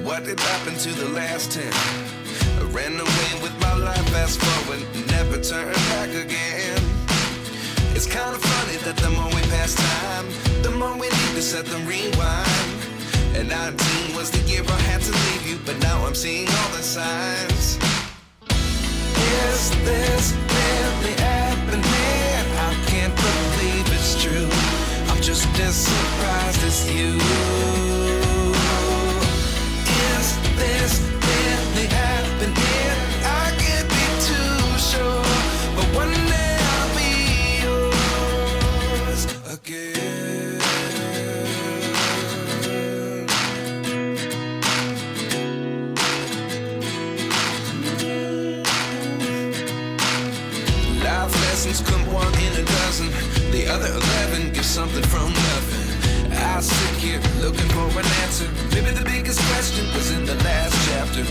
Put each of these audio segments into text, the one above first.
What did happen to the last 10? I ran away with my life, fast forward, never turn back again. It's kind of funny that the more we pass time, the more we need to set them rewind. And 19 was the year I had to leave you, but now I'm seeing all the signs. Is this really happening? I can't believe it's true. I'm just as surprised as you. Is this really happening? I can't be too sure, but one day I'll be yours again. Life lessons come one in a dozen. The other 11 give something from nothing. I sit here looking for an answer. Maybe the biggest question was in the last chapter.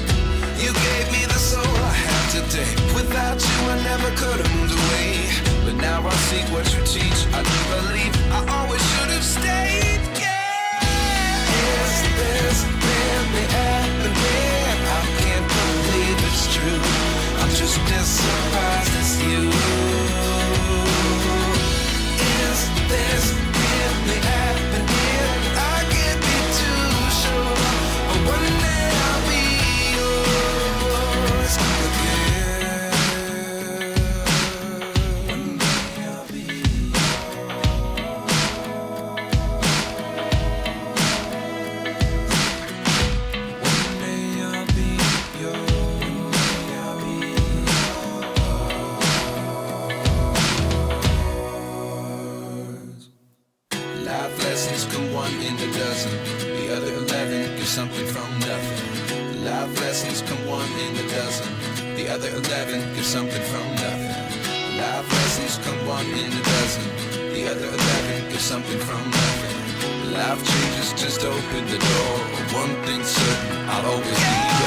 You gave me the soul I have today. Without you I never could have moved away. But now I see what you teach. I do believe I always should have stayed. Yeah. Is this really happening? I can't believe it's true. I'm just as surprised as you. Is this really happening? I can't be too sure, but one day I'll be yours again. One day I'll be One day I'll be yours. I'll be yours. Life lessons come one in a dozen. The other 11 give something from nothing. Life lessons come one in a dozen. The other 11 give something from nothing. Life lessons come one in a dozen. The other 11 give something from nothing. Life changes just open the door. One thing's certain, I'll always be yours.